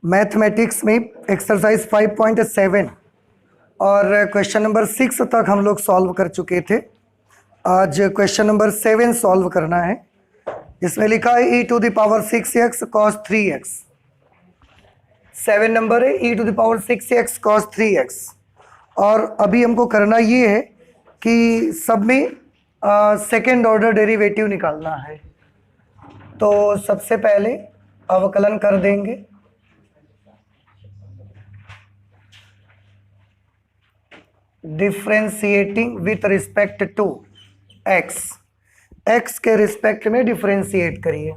Mathematics में exercise 5.7 और question number 6 तक हम लोग सॉल्व कर चुके थे। आज क्वेश्चन नंबर 7 सॉल्व करना है, जिसमें लिखा है e⁻6x cos 3x। 7 नंबर है e⁻6x cos 3x। और अभी हमको करना ये है कि सब में सेकेंड ऑर्डर डेरिवेटिव निकालना है। तो सबसे पहले अवकलन कर देंगे। Differentiating with respect to x, x के रिस्पेक्ट में डिफ्रेंशिएट करिए।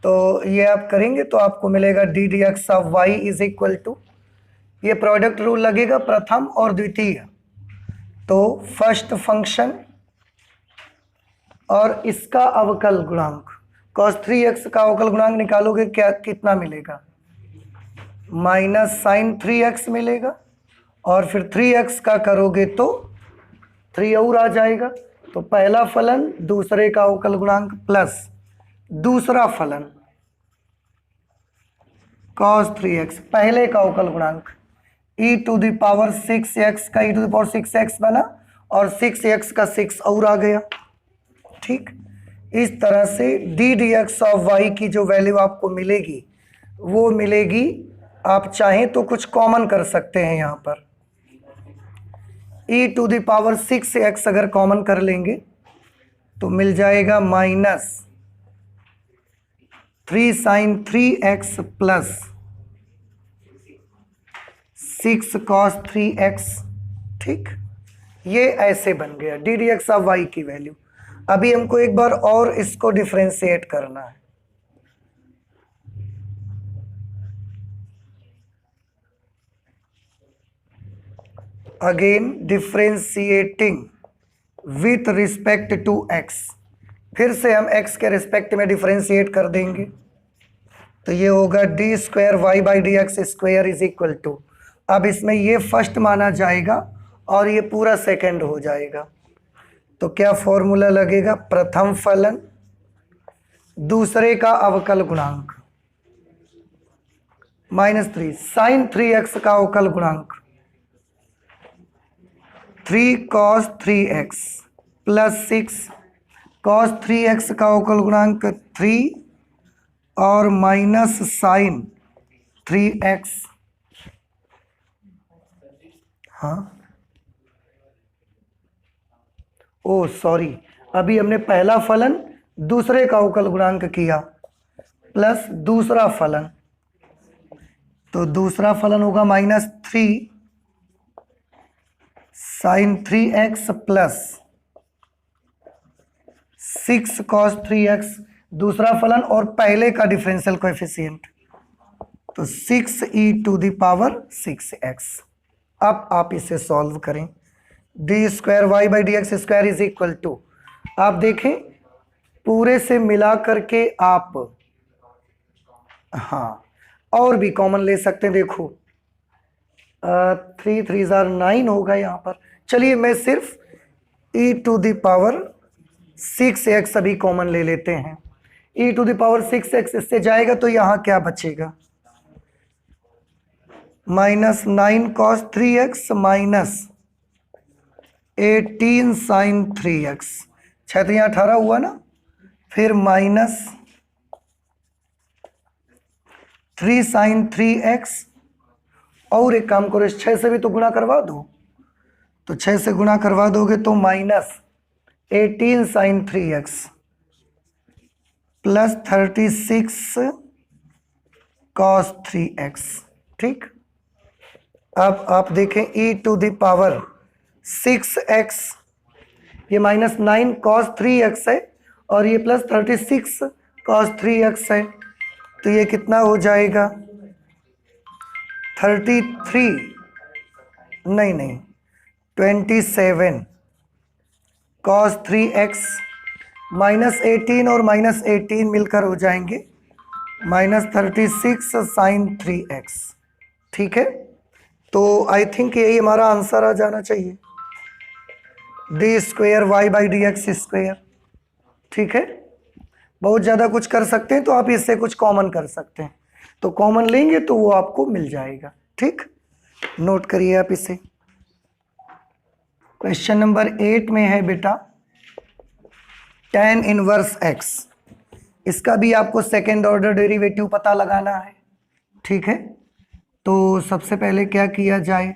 तो ये आप करेंगे तो आपको मिलेगा d d x of y is equal to, ये प्रोडक्ट रूल लगेगा प्रथम और द्वितीय। तो फर्स्ट फंक्शन और इसका अवकल गुणांक cos 3x का अवकल गुणांक निकालोगे क्या कितना मिलेगा, माइनस साइन 3x मिलेगा। और फिर 3x का करोगे तो 3 और आ जाएगा। तो पहला फलन दूसरे का अवकल गुणांक प्लस दूसरा फलन cos 3x पहले का अवकल गुणांक e⁻6x का e⁻6x बना और 6x का 6 और आ गया। ठीक, इस तरह से d d x of y की जो वैल्यू आपको मिलेगी वो मिलेगी। आप चाहें तो कुछ कॉमन कर सकते हैं, यहाँ पर e⁻6x अगर कॉमन कर लेंगे तो मिल जाएगा minus 3 sin 3x plus 6 cos 3x। ठीक, ये ऐसे बन गया d d x of y की वैल्यू। अभी हमको एक बार और इसको डिफ्रेंशिएट करना है। Again differentiating with respect to x, फिर से हम x के रिस्पेक्ट में डिफ्रेंशिएट कर देंगे। तो ये होगा d square y by d x square is equal to, अब इसमें ये फर्स्ट माना जाएगा और ये पूरा सेकंड हो जाएगा। तो क्या फॉर्मूला लगेगा, प्रथम फलन दूसरे का अवकल गुणांक माइनस 3 साइन 3x का अवकल गुणांक 3 cos 3x plus 6 cos 3x का अवकल गुणांक 3 और माइनस साइन 3x। हाँ, ओ सॉरी, अभी हमने पहला फलन दूसरे का अवकल गुणांक किया प्लस दूसरा फलन, तो दूसरा फलन होगा minus 3 sign 3x plus 6 cos 3x दूसरा फलन और पहले का डिफरेंशियल कोएफिशिएंट, तो 6e⁻6x। अब आप इसे सॉल्व करें। D square y by d x square is equal to, आप देखें पूरे से मिला करके आप हाँ और भी कॉमन ले सकते हैं। देखो 3 3 9 होगा यहाँ पर। चलिए मैं सिर्फ e⁻6x अभी कॉमन ले लेते हैं। e⁻6x इससे जाएगा तो यहाँ क्या बचेगा, minus 9 cos 3x minus 18 sin 3x, 6 3 18 हुआ ना। फिर माइनस 3 sin 3x, और एक काम करो, इस 6 से भी तो गुणा करवा दो। तो 6 से गुणा करवा दोगे तो minus 18 sin 3x plus 36 cos 3x। ठीक, अब आप देखें e⁻6x, ये माइनस 9 cos 3x है और ये प्लस 36 cos 3x है। तो ये कितना हो जाएगा, 33 नहीं 27 cos 3x माइनस 18 और माइनस 18 मिलकर हो जाएंगे माइनस 36 sin 3x। ठीक है, तो आई थिंक यही हमारा आंसर आ जाना चाहिए, d square y by d x square. ठीक है, बहुत ज़्यादा कुछ कर सकते हैं तो आप इससे कुछ कॉमन कर सकते हैं। तो कॉमन लेंगे तो वो आपको मिल जाएगा। ठीक, नोट करिए आप इसे। क्वेश्चन नंबर 8 में है बेटा tan इनवर्स x। इसका भी आपको सेकेंड ऑर्डर डेरिवेटिव पता लगाना है। ठीक है, तो सबसे पहले क्या किया जाए,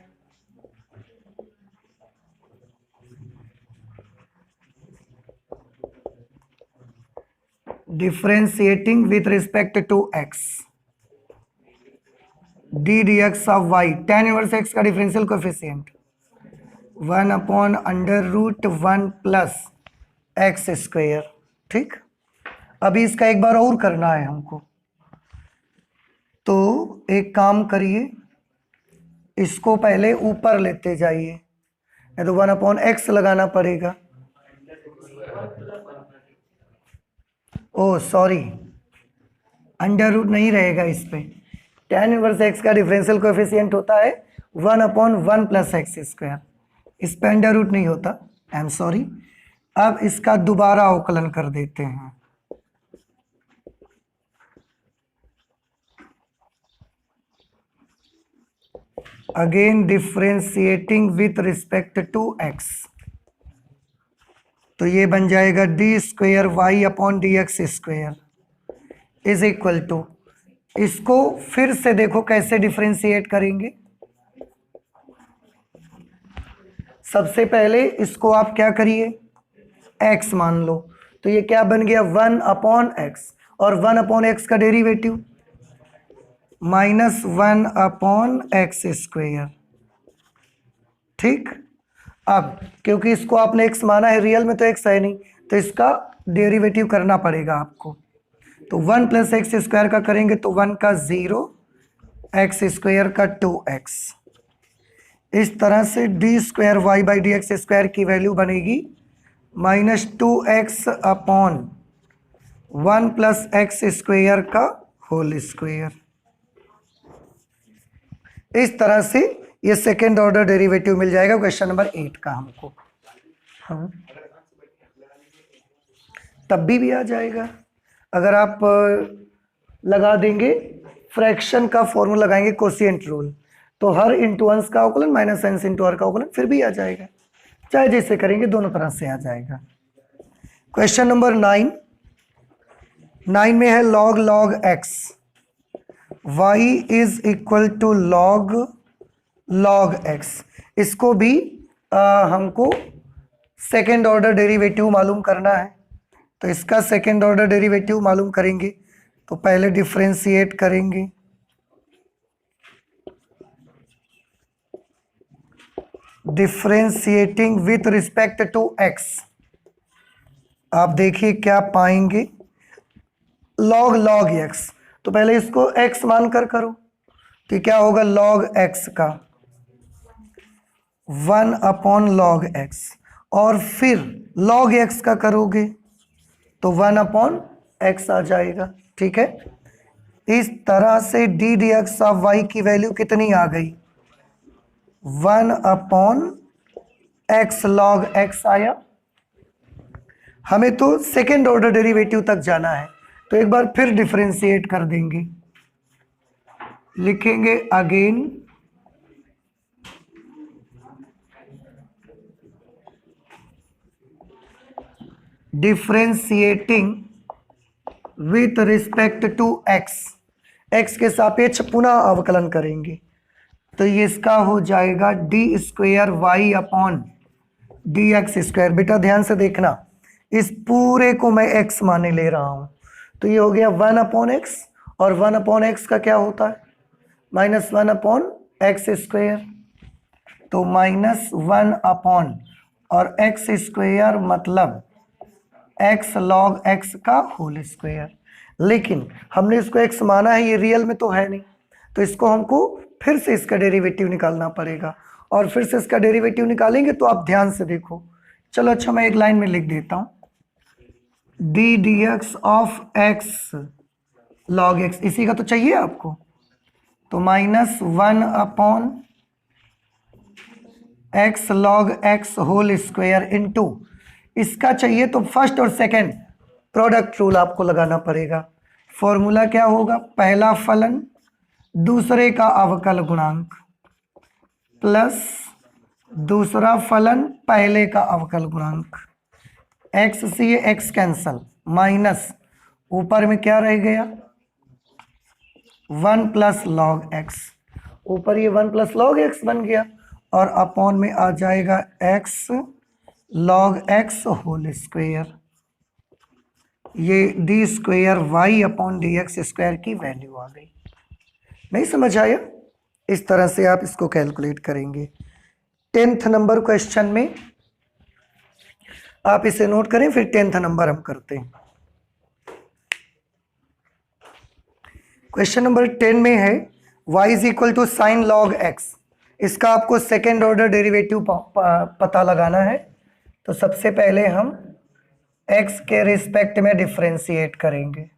differentiating with respect to x d d x of y, tan inverse x का differential coefficient 1/√1 plus x square. ठीक, अभी इसका एक बार और करना है हमको, तो एक काम करिए, इसको पहले ऊपर लेते जाइए, नहीं तो 1/x लगाना पड़ेगा। ओ सॉरी, अंडर रूट नहीं रहेगा इस पे। tan इनवर्स x का डिफरेंशियल कोएफिशिएंट होता है 1/1 प्लस एक्स स्क्वायर, इस पे अंडर रूट नहीं होता, आई एम सॉरी। अब इसका दोबारा अवकलन कर देते हैं। Again differentiating with respect to x, तो ये बन जाएगा d square y upon d x square is equal to, इसको फिर से देखो कैसे डिफरेंशिएट करेंगे। सबसे पहले इसको आप क्या करिए, x मान लो, तो ये क्या बन गया 1/x, और 1/x का डेरिवेटिव -1/x स्क्वेयर। ठीक, अब क्योंकि इसको आपने x माना है, रियल में तो x है नहीं, तो इसका डेरिवेटिव करना पड़ेगा आपको। तो 1 प्लस एक्स स्क्वायर का करेंगे तो 1 का 0, एक्स स्क्वायर का 2x। इस तरह से d square y by d x square की वैल्यू बनेगी -2x upon 1 plus x square का होल स्क्वायर। इस तरह से ये सेकेंड ऑर्डर डेरिवेटिव मिल जाएगा क्वेश्चन नंबर 8 का हमको। हाँ, तब भी आ जाएगा अगर आप लगा देंगे, फ्रैक्शन का फॉर्मूला लगाएंगे कोशिएंट रूल, तो हर इंटू अंश का अवकलन माइनस अंश इंटू हर का अवकलन फिर भी आ जाएगा, चाहे जैसे करेंगे दोनों तरह से आ जाएगा। क्वेश्चन नंबर 9 में है log x, y is equal to log x। इसको भी हमको सेकेंड ऑर्डर डेरिवेटिव मालूम करना है, तो इसका सेकेंड ऑर्डर डेरिवेटिव मालूम करेंगे तो पहले डिफरेंशिएट करेंगे, differentiating with respect to x। आप देखिए क्या पाएंगे, log x, तो पहले इसको x मानकर करो, तो क्या होगा log x का 1/log x, और फिर log x का करोगे तो 1/x आ जाएगा। ठीक है, इस तरह से d d x of y की वैल्यू कितनी आ गई, 1/x log x आया। हमें तो सेकेंड ऑर्डर डेरिवेटिव तक जाना है, तो एक बार फिर डिफरेंशिएट कर देंगे, लिखेंगे again differentiating with respect to x, x के सापेक्ष पुनः अवकलन करेंगे, तो ये इसका हो जाएगा d square y upon d x square. बेटा ध्यान से देखना, इस पूरे को मैं x माने ले रहा हूं, तो ये हो गया 1/x, और 1/x का क्या होता है -1/x स्क्वायर, तो -1 और x स्क्वायर मतलब x log x का होल स्क्वायर। लेकिन हमने इसको x माना है, ये रियल में तो है नहीं, तो इसको हमको फिर से इसका डेरिवेटिव निकालना पड़ेगा, और फिर से इसका डेरिवेटिव निकालेंगे तो आप ध्यान से देखो। चलो अच्छा, मैं एक लाइन में लिख देता हूँ, D d x of x log x, इसी का तो चाहिए आपको, तो -1/x log x whole square into, इसका चाहिए तो फर्स्ट और सेकंड प्रोडक्ट रूल आपको लगाना पड़ेगा। फॉर्मूला क्या होगा, पहला फलन दूसरे का अवकल गुणांक प्लस दूसरा फलन पहले का अवकल गुणांक, एक्स से ये एक्स कैंसल, माइनस ऊपर में क्या रह गया 1 प्लस लॉग एक्स, ऊपर ये 1 प्लस लॉग एक्स बन गया और अपॉन में आ जाएगा x log x whole square. ये d square y upon d x square की वैल्यू आ गई। नहीं समझ आया? इस तरह से आप इसको कैलकुलेट करेंगे। 10th नंबर क्वेश्चन में आप इसे नोट करें, फिर 10th नंबर हम करते हैं। क्वेश्चन नंबर 10 में है y is equal to sine log x। इसका आपको सेकेंड ऑर्डर डेरिवेटिव पता लगाना है। तो सबसे पहले हम x के रिस्पेक्ट में डिफरेंशिएट करेंगे,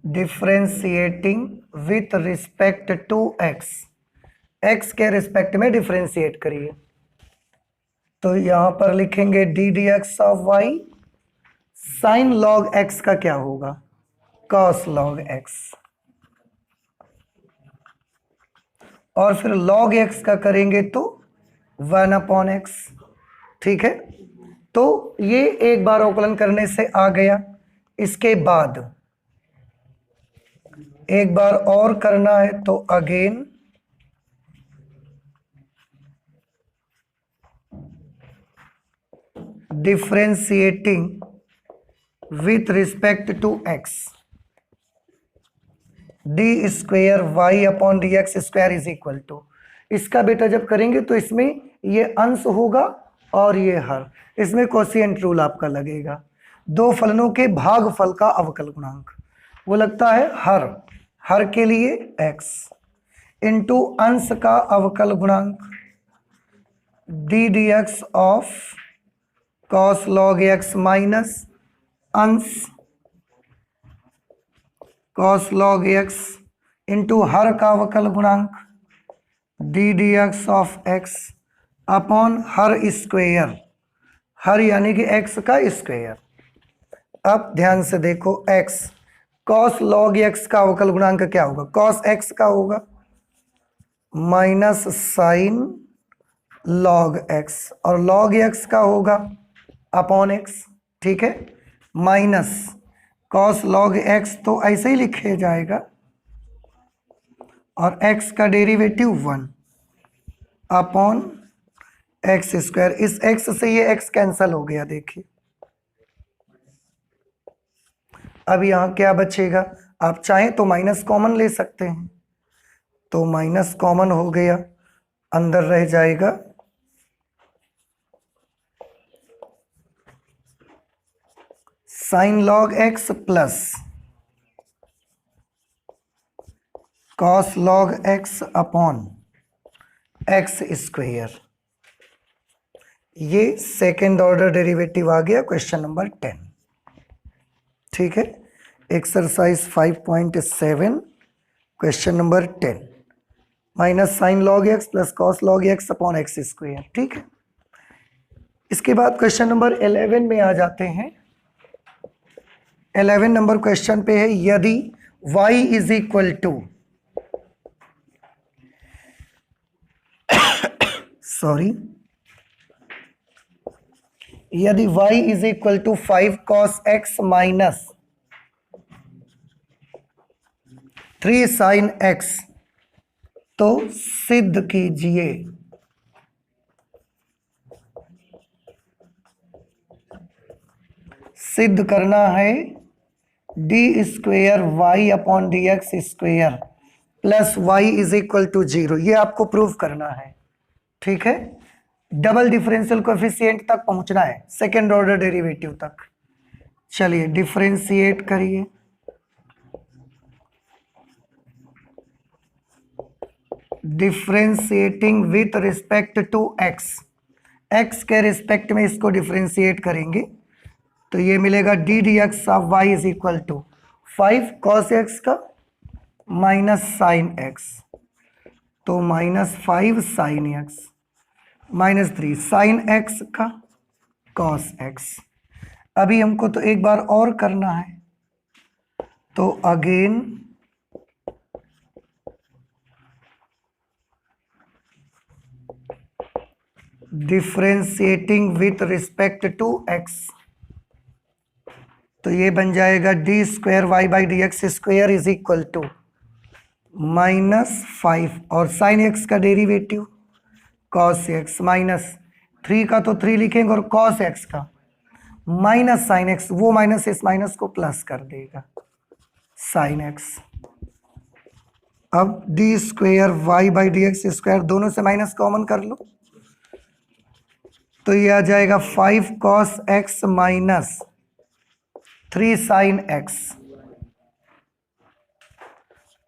differentiating with respect to x, x के रिस्पेक्ट में डिफरेंशिएट करिए। तो यहां पर लिखेंगे d d x of y, sine log x का क्या होगा cos log x, और फिर log x का करेंगे तो 1 अपॉन x। ठीक है, तो ये एक बार अवकलन करने से आ गया। इसके बाद एक बार और करना है तो again differentiating with respect to x, d square y upon d x square is equal to, इसका बेटा जब करेंगे तो इसमें ये अंश होगा और ये हर, इसमें कोशिएंट रूल आपका लगेगा। दो फलनों के भागफल का अवकल गुणांक वो लगता है हर, हर के लिए x इंटू अंश का अवकल गुणांक d d x of cos log x minus अंश कॉस लॉग एक्स इंटू हर का अवकल गुणांक d d x of x upon हर स्क्वेयर, हर यानी कि एक्स का स्क्वेयर। अब ध्यान से देखो x, कॉस लॉग एक्स का अवकल गुणांक क्या होगा, कॉस एक्स का होगा माइनस साइन लॉग एक्स, और लॉग एक्स का होगा अपॉन एक्स। ठीक है, माइनस कॉस लॉग एक्स तो ऐसे ही लिखे जाएगा और x का डेरिवेटिव 1 अपॉन एक्स स्क्वायर। इस x से ये x कैंसल हो गया, देखिए अब यहां क्या बचेगा, आप चाहें तो माइनस कॉमन ले सकते हैं, तो माइनस कॉमन हो गया, अंदर रह जाएगा sine log x plus cos log x upon x square. ये सेकेंड ऑर्डर डेरिवेटिव आ गया क्वेश्चन नंबर 10। ठीक है, exercise 5.7 question number 10, minus sine log x plus cos log x upon x square. ठीक है, इसके बाद क्वेश्चन नंबर 11 में आ जाते हैं। 11 नंबर क्वेश्चन पे है यदि y इज इक्वल टू यदि y is equal to 5 cos x minus 3 sin x, तो सिद्ध कीजिए सिद्ध करना है d square y upon d x square plus y is equal to 0, ये आपको प्रूव करना है। ठीक है, डबल डिफरेंशियल कोएफिशिएंट तक पहुंचना है, सेकेंड ऑर्डर डेरिवेटिव तक। चलिए डिफरेंशिएट करिए, differentiating with respect to x, x के रिस्पेक्ट में इसको डिफरेंशिएट करेंगे तो ये मिलेगा d d x of y is equal to 5 cos x का माइनस साइन x, तो minus 5 sine x minus 3 sine x का cos x। अभी हमको तो एक बार और करना है, तो again differentiating with respect to x, तो ये बन जाएगा d square y by d x square is equal to -5 और साइन एक्स का डेरिवेटिव कॉस एक्स माइनस 3 का तो 3 लिखेंगे और कॉस एक्स का माइनस साइन एक्स, वो माइनस इस माइनस को प्लस कर देगा साइन एक्स। अब d square y by d x square दोनों से माइनस कॉमन कर लो, तो ये आ जाएगा 5 cos x minus 3 sine x.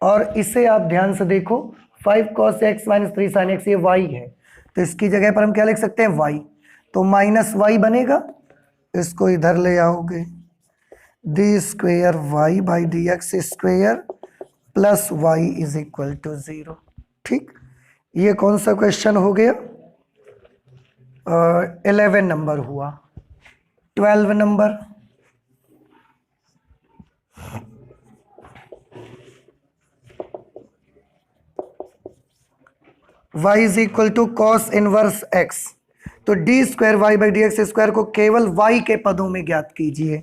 और इसे आप ध्यान से देखो, 5 cos x minus 3 sin x ये y है, तो इसकी जगह पर हम क्या लिख सकते हैं y, तो माइनस y बनेगा, इसको इधर ले आओगे d square y by d x square plus y is equal to 0। ठीक, ये कौन सा क्वेश्चन हो गया? 11 नंबर हुआ। 12 number, y is equal to cos inverse x, तो d square y by d x square को केवल y के पदों में ज्ञात कीजिए।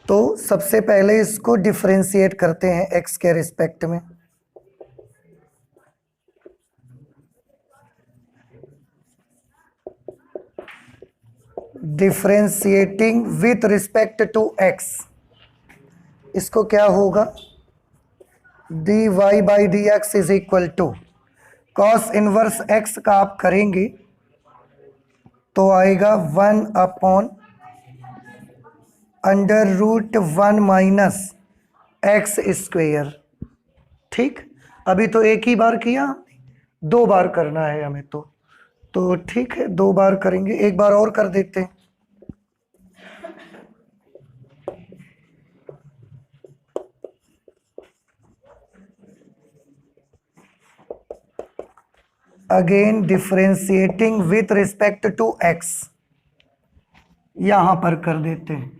तो सबसे पहले इसको डिफरेंशिएट करते हैं x के रिस्पेक्ट में। Differentiating with respect to x, इसको क्या होगा? D y by d x is equal to cos inverse x का आप करेंगे तो आएगा 1 upon under root 1 minus x square. ठीक, अभी तो एक ही बार किया, 2 बार करना है हमें, तो ठीक है 2 बार करेंगे, एक बार और कर देते हैं। Again differentiating with respect to x, यहां पर कर देते हैं,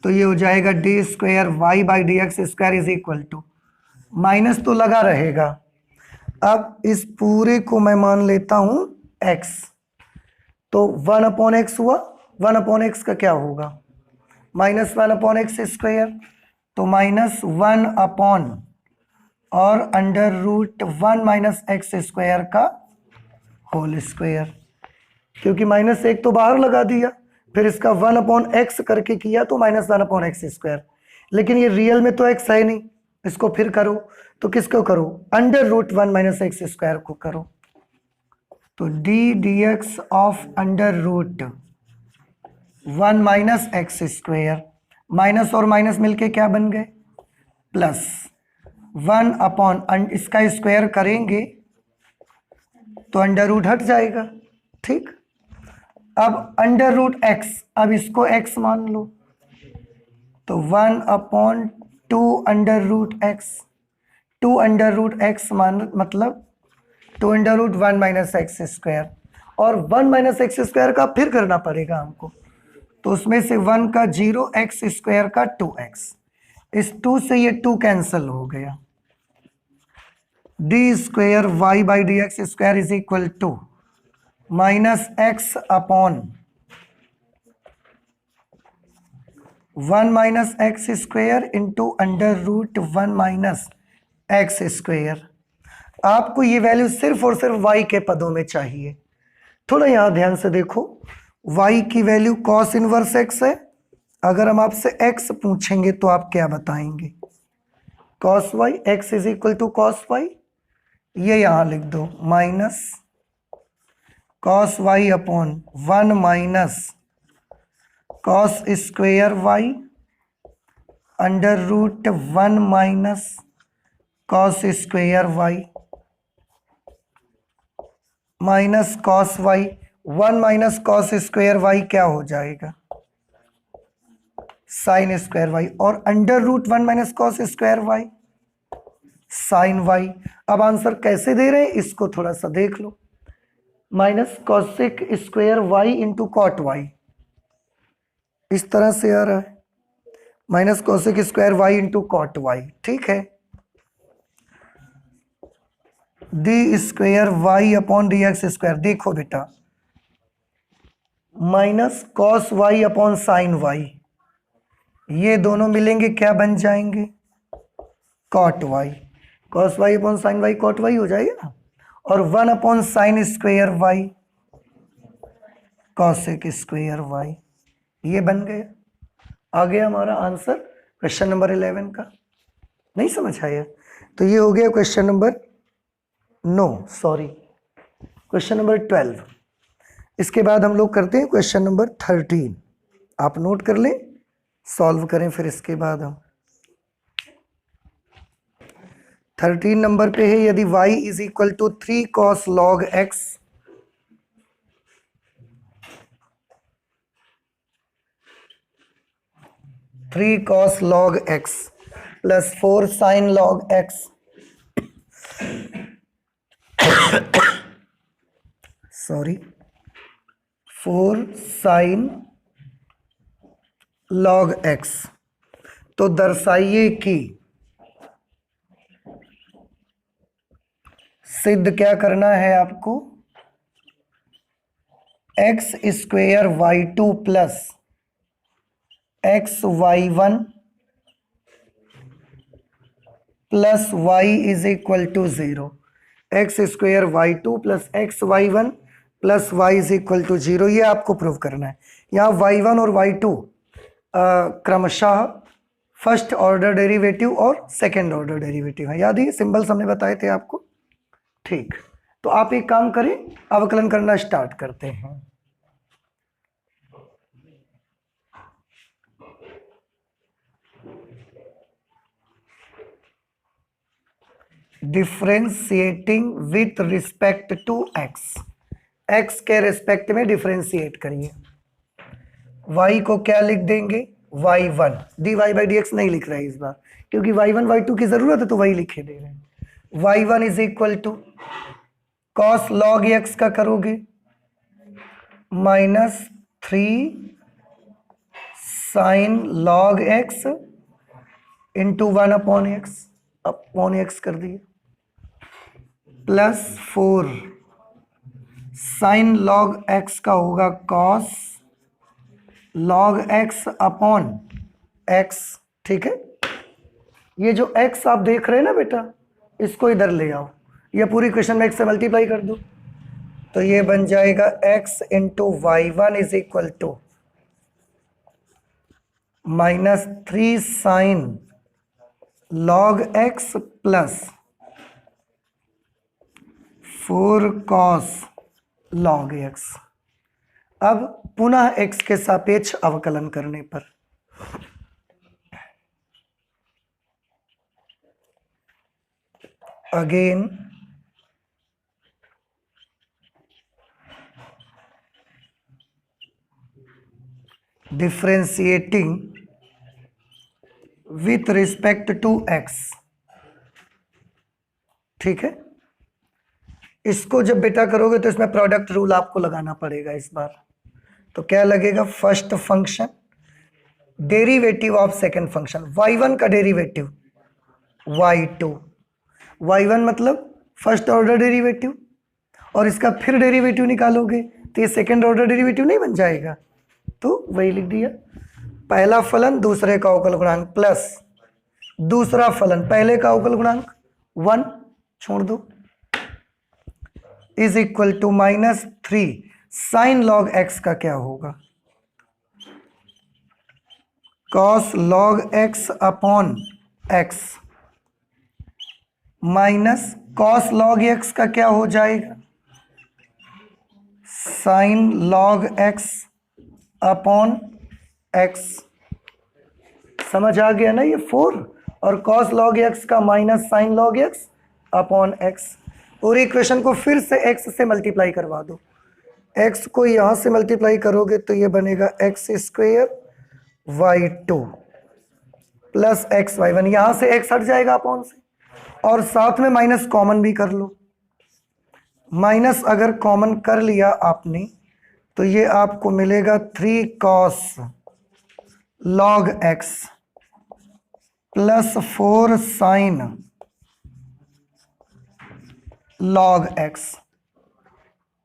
तो ये हो जाएगा d square y by d x square is equal to, minus तो लगा रहेगा। अब इस पूरे को मैं मान लेता हूं x, तो 1 अपॉन एक्स हुआ, 1 अपॉन एक्स का क्या होगा? -1 अपॉन एक्स स्क्वायर, तो -1 अपॉन और under root 1 minus x square का होल स्क्वायर, क्योंकि -1 तो बाहर लगा दिया, फिर इसका 1 अपॉन एक्स करके किया तो -1 अपॉन एक्स स्क्वायर, लेकिन ये रियल में तो x है नहीं, इसको फिर करो तो किसको करो? Under root 1 minus x square को करो, तो d d x of under root 1 minus x square, minus और माइनस मिलके क्या बन गए? प्लस 1 अपॉन इसका स्क्वायर करेंगे तो अंडर रूट हट जाएगा। ठीक, अब अंडर रूट x, अब इसको x मान लो, तो 1 upon 2 under root x, 2 under root x मान मतलब 2 under root 1 minus x square, और 1 माइनस एक्स स्क्वायर का फिर करना पड़ेगा हमको, तो उसमें से 1 का 0, एक्स स्क्वायर का 2x, इस 2 से ये 2 कैंसिल हो गया। D square y by d x square is equal to minus x upon 1 minus x square into under root 1 minus x square. आपको ये वैल्यू सिर्फ और सिर्फ y के पदों में चाहिए। थोड़ा यहाँ ध्यान से देखो, y की वैल्यू कॉस इनवर्स x है, अगर हम आपसे x पूछेंगे तो आप क्या बताएंगे? Cos y, x is equal to cos y, ये यहाँ लिख दो, minus cos y upon 1 minus cos square y under root 1 minus cos square y minus cos y, 1 minus cos square y क्या हो जाएगा? साइन स्क्वायर y, और under root 1 minus cos square y sine y। अब answer कैसे दे रहे हैं इसको थोड़ा सा देख लो, minus cosec square y into cot y, इस तरह से आ रहा है, minus cosec square y into cot y। ठीक है, d square y upon d x square. देखो बेटा, minus cos y upon sine y, ये दोनों मिलेंगे क्या बन जाएंगे? Cot y. Cos y upon sine y cot y हो जाएगा ना। और 1 upon sine square y cosec square y, ये बन गया। आ गया हमारा आंसर क्वेश्चन नंबर 11 का। नहीं समझ आया? तो ये हो गया question number, no sorry, question number 12। इसके बाद हम लोग करते हैं क्वेश्चन नंबर 13। आप नोट कर लें, सॉल्व करें फिर इसके बाद हम। 13 नंबर पे है, यदि y is equal to 3 cos log x, three cos log x plus 4 sine log x, sorry 4 sine log x, तो दर्शाइए कि सिद्ध क्या करना है आपको? X square y two plus x y one plus y is equal to 0। X square y two plus x y one plus y is equal to 0, ये आपको प्रूव करना है। यहाँ वाई वन और वाई टू क्रमशः first order derivative और second order derivative है। याद है, सिंबल्स हमने बताए थे आपको। ठीक, तो आप एक काम करें, अवकलन करना स्टार्ट करते हैं। Differentiating with respect to x, x के रिस्पेक्ट में डिफ्रेंशिएट करिए। y को क्या लिख देंगे? y1। dy by d x नहीं लिख रहा है इस बार, क्योंकि y1 y2 की जरूरत है तो वही लिखे दे रहे हैं। y1 is equal to cos log x का करोगे -3 sine log x into 1 upon x कर दिए, प्लस 4 साइन लॉग एक्स का होगा cos log x upon x. ठीक है, ये जो एक्स आप देख रहे हैं ना बेटा, इसको इधर ले आओ, ये पूरी क्वेश्चन में एक्स से मल्टीप्लाई कर दो, तो ये बन जाएगा x into y one is equal to -3 sine log x plus 4 cos log x. अब पुनः x के सापेक्ष अवकलन करने पर again differentiating with respect to x। ठीक है, इसको जब बेटा करोगे तो इसमें प्रोडक्ट रूल आपको लगाना पड़ेगा इस बार। तो क्या लगेगा? First function derivative of second function, y1 का डेरिवेटिव y2, y1 मतलब फर्स्ट ऑर्डर डेरिवेटिव, और इसका फिर डेरिवेटिव निकालोगे तो ये सेकंड ऑर्डर डेरिवेटिव नहीं बन जाएगा, तो वही लिख दिया। पहला फलन दूसरे का अवकल गुणांक प्लस दूसरा फलन पहले का अवकल गुणांक 1 छोड़ दो is equal to -3 sine log x का क्या होगा? Cos log x upon x minus cos log x का क्या हो जाएगा? Sine log x upon x. समझ आ गया ना? ये 4 और कॉस लॉग एक्स का minus sine log x upon x. और इक्वेशन को फिर से x से मल्टीप्लाई करवा दो, x को यहां से मल्टीप्लाई करोगे तो ये बनेगा x square y two plus x y one, यहां से x हट जाएगा अपॉन से, और साथ में माइनस कॉमन भी कर लो। माइनस अगर कॉमन कर लिया आपने तो ये आपको मिलेगा 3 cos log x plus 4 sine log x,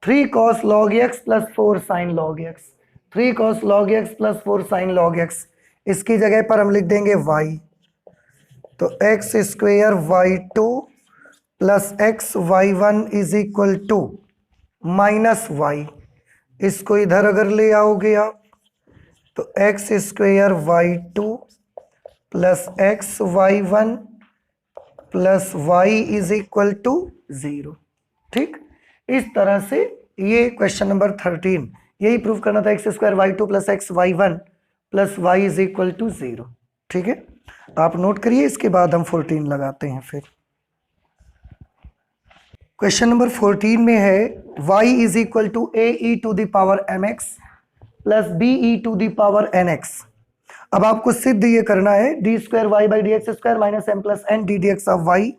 3 cos log x plus 4 sin log x, 3 cos log x plus 4 sin log x, इसकी जगह पर हम लिख देंगे y, तो x square y2 plus x y1 is equal to minus y, इसको इधर अगर ले आओगे आप तो x square y2 plus x y1 plus y is equal to 0। ठीक, इस तरह से ये क्वेश्चन नंबर 13 यही प्रूव करना था, x square y2 plus x y1 plus y is equal to 0। ठीक है, तो आप नोट करिए, इसके बाद हम 14 लगाते हैं। फिर क्वेश्चन नंबर 14 में है y is equal to a e to the power m x plus b e to the power n x. अब आपको सिद्ध ये करना है d square y by d x square minus m plus n d d x of y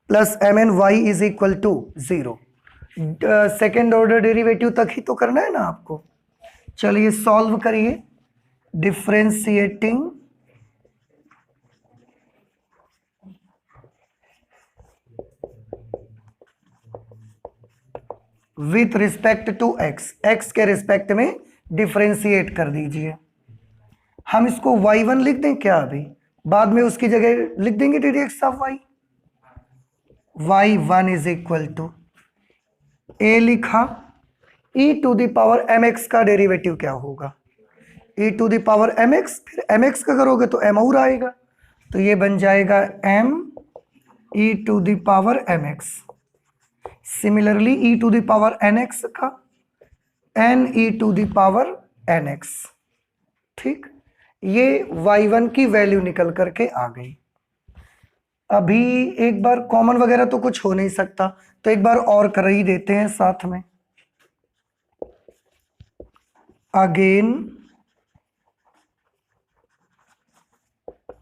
plus m n y is equal to 0। Second order derivative तक ही तो करना है ना आपको। चलिए सॉल्व करिए, differentiating with respect to x, x के रिस्पेक्ट में डिफरेंशिएट कर दीजिए। हम इसको y1 लिख दें क्या, अभी बाद में उसकी जगह लिख देंगे d d x of y. y1 is equal to a लिखा, e to the power m x का डेरिवेटिव क्या होगा, e to the power m x, फिर एम एक्स का करोगे तो एम और आएगा, तो ये बन जाएगा m e to the power m x. Similarly e to the power n x का n e to the power n x. ठीक, ये y1 की वैल्यू निकल करके आ गई। अभी एक बार कॉमन वगैरह तो कुछ हो नहीं सकता, तो एक बार और कर ही देते हैं साथ में। Again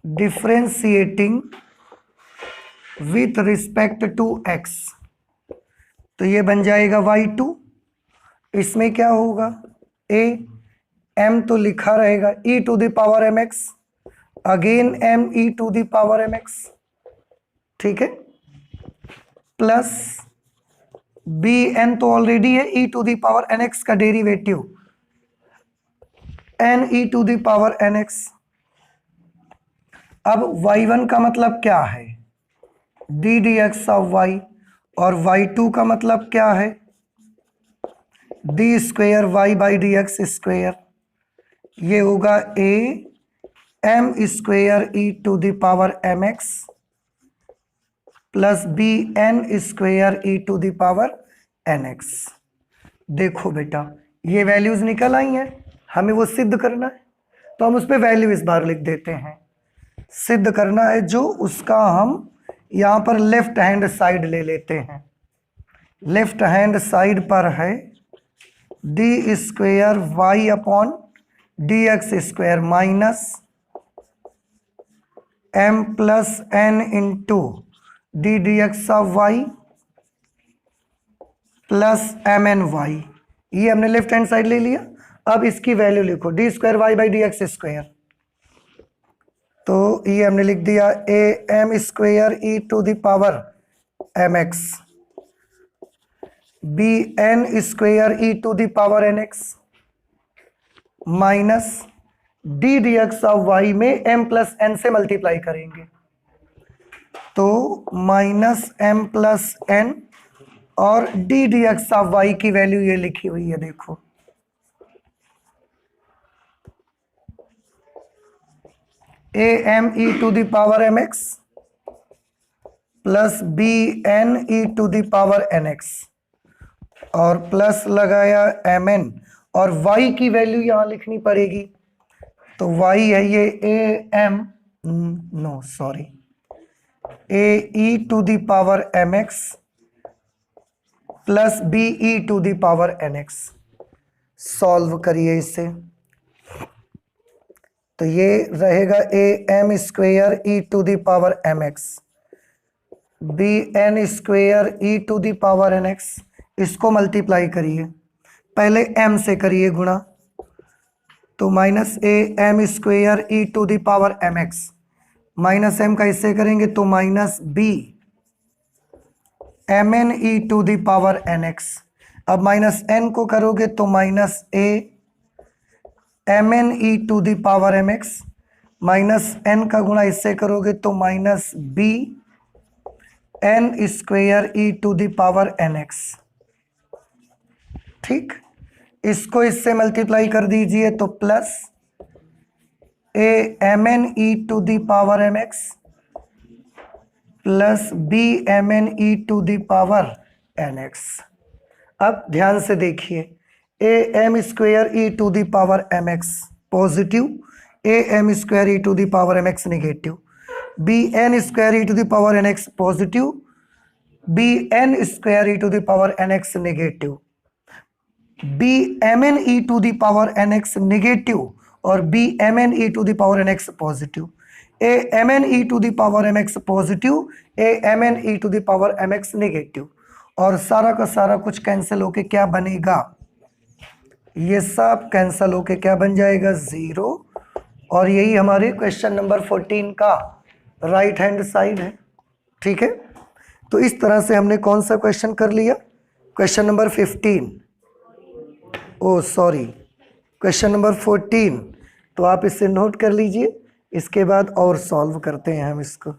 differentiating with respect to x, तो ये बन जाएगा y2, इसमें क्या होगा a, m तो लिखा रहेगा e to the power m x, again m e to the power m x. ठीक है, प्लस बी एन तो ऑलरेडी है, e to the power n x का derivative n e to the power n x. अब y1 का मतलब क्या है, d d x of y, और y2 का मतलब क्या है, d square y by d x square. ये होगा a m square e to the power m x plus b n square e to the power n x. देखो बेटा ये वैल्यूज निकल आई हैं, हमें वो सिद्ध करना है, तो हम उस पर वैल्यू इस बार लिख देते हैं। सिद्ध करना है जो, उसका हम यहाँ पर लेफ्ट हैंड साइड ले लेते हैं। लेफ्ट हैंड साइड पर है d square y upon d x square minus m plus n into d d x of y plus m n y. ये हमने लेफ्ट हैंड साइड ले लिया। अब इसकी वैल्यू लिखो, d square y by d x square, तो ये हमने लिख दिया a m square e to the power m x b n square e to the power n x minus d d x of y में m plus n से multiply करेंगे, तो minus m plus n, और d d x of y की value ये लिखी हुई है, देखो a m e to the power m x plus b n e to the power n x, और प्लस लगाया एम एन, और y की वैल्यू यहां लिखनी पड़ेगी, तो y है ये a m, no sorry, a e to the power m x plus b e to the power n x. Solve करिए इसे, तो ये रहेगा a m square e to the power m x b n square e to the power n x. इसको multiply करिए, पहले m से करिए गुणा, तो minus a m square e to the power m x minus m का इससे करेंगे तो minus b m n e to the power n x. अब माइनस एन को करोगे तो minus a m n e to the power m x, minus n का गुणा इससे करोगे तो minus b n square e to the power n x. ठीक, इसको इससे मल्टीप्लाई कर दीजिए तो plus a m n e to the power m x plus b m n e to the power n x. अब ध्यान से देखिए, a m square e to the power m x positive, a m square e to the power m x negative, b n square e to the power n x positive, b n square e to the power n x negative, B m n e to the power n x negative और b m n e to the power n x positive, a m n e to the power m x positive, a m n e to the power m x negative, और सारा का सारा कुछ cancel होके क्या बनेगा, ये सब कैंसिल होके क्या बन जाएगा, 0। और यही हमारे क्वेश्चन नंबर 14 का राइट हैंड साइड है। ठीक है, तो इस तरह से हमने कौन सा क्वेश्चन कर लिया, क्वेश्चन नंबर 15, ओ सॉरी क्वेश्चन नंबर 14। तो आप इसे नोट कर लीजिए, इसके बाद और सॉल्व करते हैं हम इसको।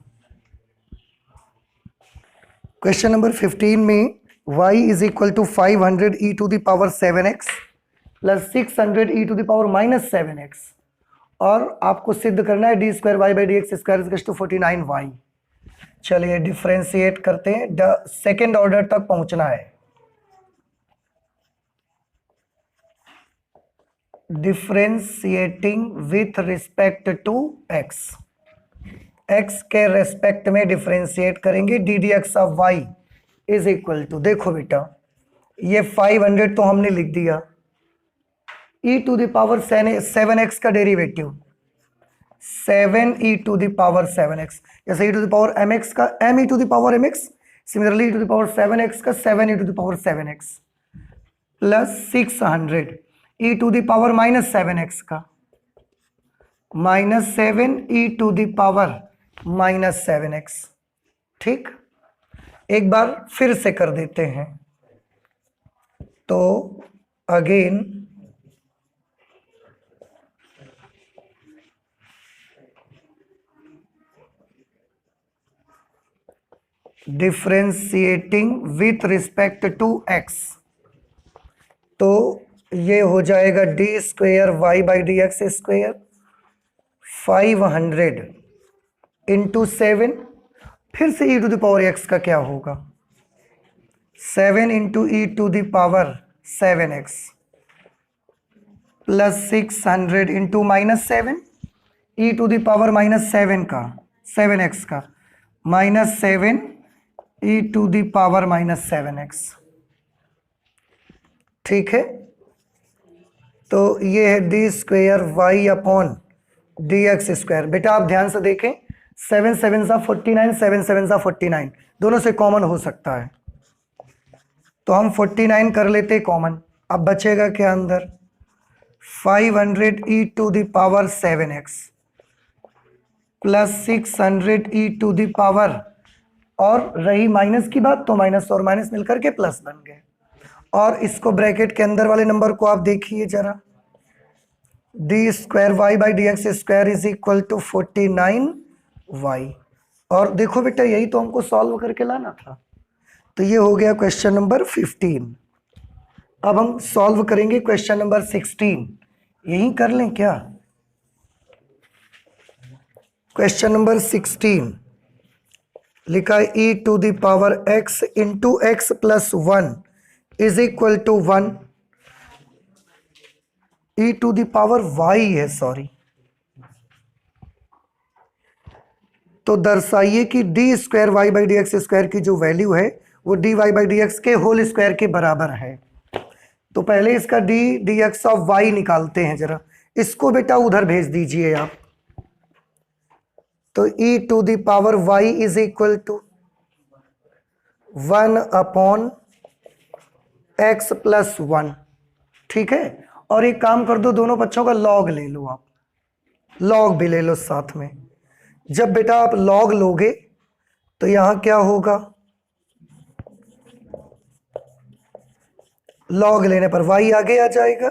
क्वेश्चन नंबर 15 में y is equal to 500 e to the power 7x plus 600 e to the power minus 7x, और आपको सिद्ध करना है d square y by d x square is to 49y। चलिए डिफ्रेंशिएट करते हैं, सेकेंड ऑर्डर तक पहुंचना है। Differentiating with respect to x, x के रेस्पेक्ट में डिफ्रेंशिएट करेंगे, d d x of y is equal to, देखो बेटा ये 500 तो हमने लिख दिया, e to the power 7x का derivative 7 e to the power 7x, जैसे e to the power mx का m e to the power mx, similarly e to the power 7x का 7 e to the power 7x plus 600 e to the power minus 7x का minus 7 e to the power minus 7x। ठीक, एक बार फिर से कर देते हैं, तो again differentiating with respect to x, तो ये हो जाएगा d square y by d x square 500 into 7, फिर से e to the power x का क्या होगा, 7 into e to the power 7x plus 600 into minus 7 e to the power minus 7 का 7x का minus 7 e to the power minus 7x। ठीक है, तो ये है d square y upon d x square. बेटा आप ध्यान से देखें, 7 7 सा 49, 7 7 सा 49, दोनों से कॉमन हो सकता है, तो हम 49 कर लेते कॉमन। अब बचेगा क्या अंदर, 500 e to the power 7x plus 600 e to the power, और रही माइनस की बात तो माइनस और माइनस मिलकर के प्लस बन गए। और इसको ब्रैकेट के अंदर वाले नंबर को आप देखिए जरा, d square y by d x square is equal to 49y। और देखो बेटा यही तो हमको सॉल्व करके लाना था, तो ये हो गया क्वेश्चन नंबर 15। अब हम सॉल्व करेंगे क्वेश्चन नंबर 16, यही कर लें क्या। क्वेश्चन नंबर 16 लिखा है e to the power x into x plus 1 is equal to 1, e to the power y है, सॉरी, तो दर्शाइए कि d square y by d x square की जो वैल्यू है वो d y by d x के होल स्क्वायर के बराबर है। तो पहले इसका डी एक्स ऑफ वाई निकालते हैं जरा, इसको बेटा उधर भेज दीजिए आप। तो e to the power y is equal to 1 upon x plus 1। ठीक है, और एक काम कर दो, दोनों बच्चों का लॉग ले लो, आप लॉग भी ले लो साथ में। जब बेटा आप लॉग लोगे तो यहां क्या होगा, लॉग लेने पर y आगे आ जाएगा,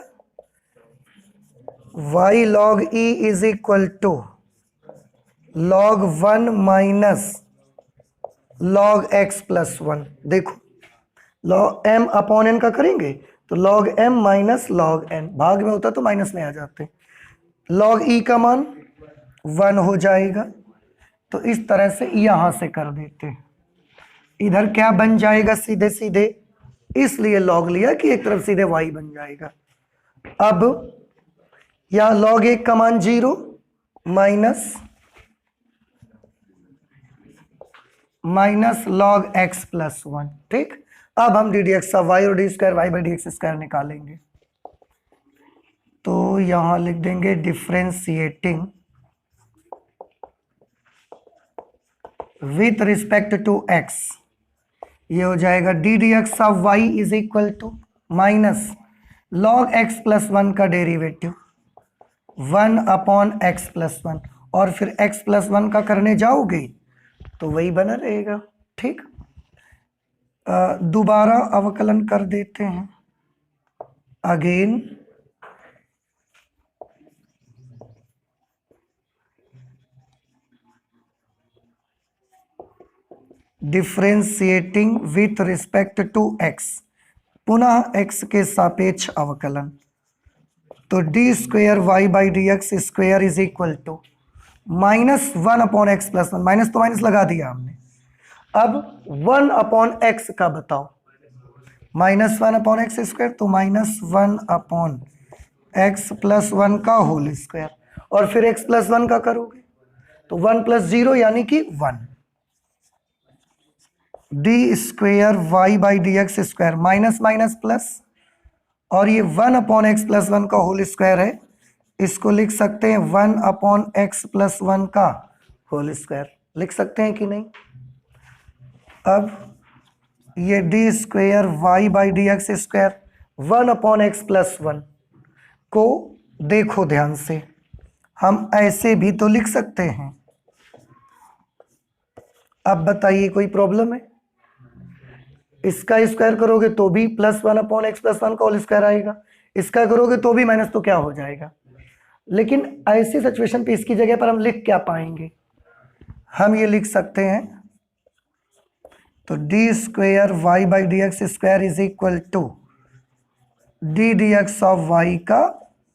y log e is equal to log 1 minus log x plus 1। देखो log m अपॉन n का करेंगे तो log m minus log n, भाग में होता तो माइनस में आ जाते, log e का मान 1 हो जाएगा। तो इस तरह से यहां से कर देते हैं, इधर क्या बन जाएगा सीधे सीधे, इसलिए log लिया कि एक तरफ सीधे y बन जाएगा। अब यहां log 1 का मान 0 माइनस log x प्लस 1। ठीक, अब हम d d x of y और d square y by d x square निकालेंगे। तो यहां लिख देंगे differentiating with respect to x, ये हो जाएगा d d x of y is equal to minus log x plus 1 का डेरिवेटिव 1 अपॉन x प्लस 1, और फिर x प्लस 1 का करने जाओगे तो वही बना रहेगा। ठीक, दोबारा अवकलन कर देते हैं, again differentiating with respect to x, पुनः x के सापेक्ष अवकलन। तो d square y by d x square is equal to minus 1 upon x plus 1, minus तो माइनस लगा दिया हमने। अब 1 अपॉन एक्स का बताओ, माइनस 1 अपॉन एक्स स्क्वायर, तो माइनस 1 अपॉन एक्स प्लस 1 का होल स्क्वायर, और फिर एक्स प्लस 1 का करोगे तो 1 प्लस 0 यानी कि 1, d square y by d x square minus minus plus, और ये 1 अपॉन एक्स प्लस 1 का होल स्क्वायर है, इसको लिख सकते हैं 1 अपॉन एक्स प्लस 1 का होल स्क्वायर, लिख सकते हैं कि नहीं। अब ये d square y by d x square 1 upon x plus 1 को देखो ध्यान से, हम ऐसे भी तो लिख सकते हैं। अब बताइए कोई प्रॉब्लम है, इसका स्क्वायर करोगे तो भी प्लस 1 अपॉन एक्स प्लस 1 का होल स्क्वायर आएगा, इसका करोगे तो भी माइनस, तो क्या हो जाएगा। लेकिन ऐसी सिचुएशन पे इसकी जगह पर हम लिख क्या पाएंगे, हम ये लिख सकते हैं, तो d square y by d x square is equal to d d x of y का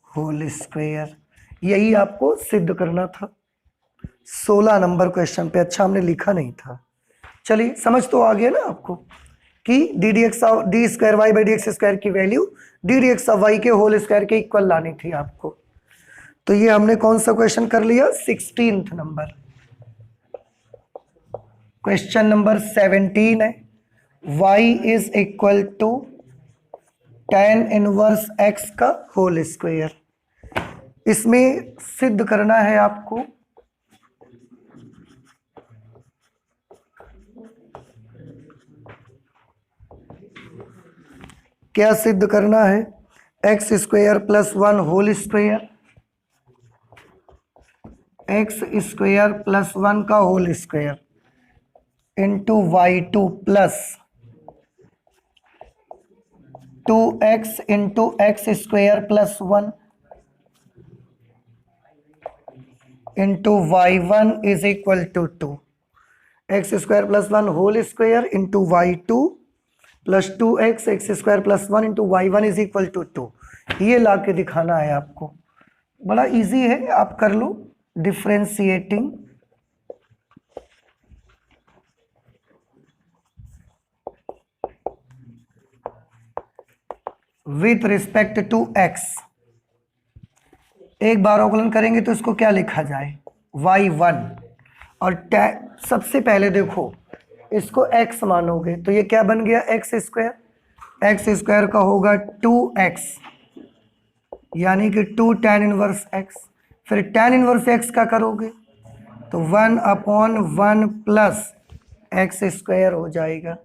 होल स्क्वायर। यही आपको सिद्ध करना था 16 नंबर क्वेश्चन पे। अच्छा हमने लिखा नहीं था, चलिए समझ तो आ गया ना आपको कि d d x of d square y by d x square की value d d x of y के होल स्क्वायर के इक्वल लानी थी आपको। तो ये हमने कौन सा क्वेश्चन कर लिया, 16th नंबर। क्वेश्चन नंबर 17 है, y is equal to tan inverse x का होल स्क्वायर। इसमें सिद्ध करना है आपको क्या सिद्ध करना है, x square plus 1 whole square, x square plus 1 का whole square into y2 plus 2x into x square plus 1 into y1 is equal to 2, x square plus 1 whole square into y2 plus 2x x square plus 1 into y1 is equal to 2। ये ला के दिखाना है आपको, बड़ा easy है, आप कर लो। Differentiating with respect to x, एक बार अवकलन करेंगे तो इसको क्या लिखा जाए, y1, और सबसे पहले देखो इसको x मानोगे तो ये क्या बन गया, एक्स स्क्वायर का होगा 2x यानी कि 2 tan इनवर्स x, फिर tan इनवर्स x का करोगे तो 1 अपॉन 1 प्लस एक्स स्क्वायर हो जाएगा।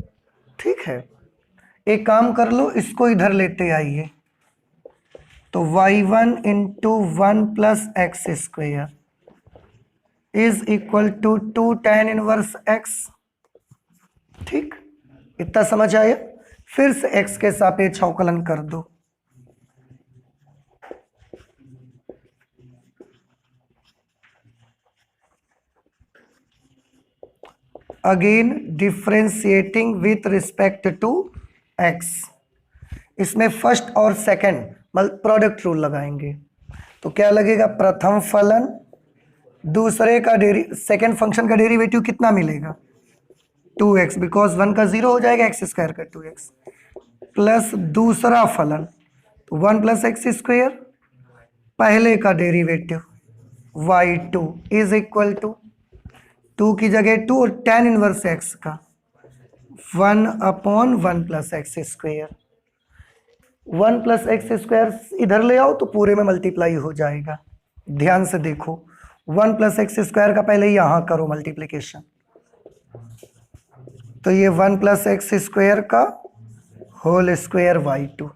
ठीक है, एक काम कर लो, इसको इधर लेते आइए, तो y1 into 1 plus x square is equal to 2 tan inverse x। ठीक, इतना समझ आया। फिर से x के सापेक्ष अवकलन कर दो। Again differentiating with respect to x। इसमें फर्स्ट और सेकंड प्रोडक्ट रूल लगाएंगे, तो क्या लगेगा, प्रथम फलन दूसरे का सेकंड फंक्शन का डेरिवेटिव कितना मिलेगा 2x, बिकॉज 1 का 0 हो जाएगा, एक्स स्क्वायर का 2x, प्लस दूसरा फलन 1 प्लस एक्स स्क्वायर, पहले का derivative y2 is equal to 2 की जगह 2 और tan इनवर्स x का 1/1 plus x square. 1 plus x square इधर ले आओ तो पूरे में मल्टीप्लाई हो जाएगा। ध्यान से देखो, 1 प्लस एक्स स्क्वायर का पहले यहां करो मल्टीप्लिकेशन, तो ये 1 प्लस एक्स स्क्वायर का होल स्क्वायर y2,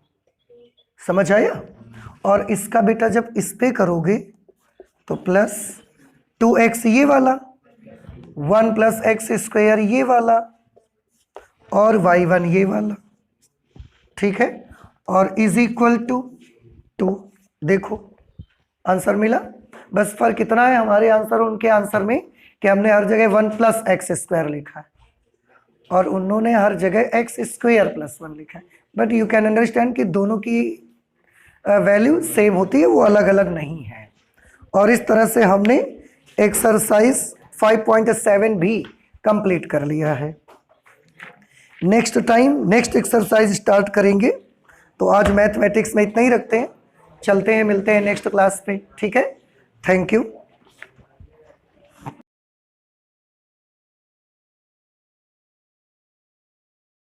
समझ आया। और इसका बेटा जब इस पे करोगे तो प्लस 2x ये वाला, 1 प्लस एक्स स्क्वायर ये वाला, और y1 ये वाला, ठीक है, और इज इक्वल टू 2। देखो आंसर मिला। बस फर्क कितना है हमारे आंसर और उनके आंसर में कि हमने हर जगह 1 प्लस एक्स स्क्वायर लिखा है और उन्होंने हर जगह एक्स स्क्वायर प्लस 1 लिखा है। बट यू कैन अंडरस्टैंड कि दोनों की वैल्यू सेम होती है, वो अलग अलग नहीं है। और इस तरह से हमने एक्सरसाइज 5.7 भी कंप्लीट कर लिया है। Next time next exercise start करेंगे। तो आज मैथमेटिक्स में इतना ही रखते हैं, चलते हैं, मिलते हैं नेक्स्ट क्लास पे, ठीक है। Thank you.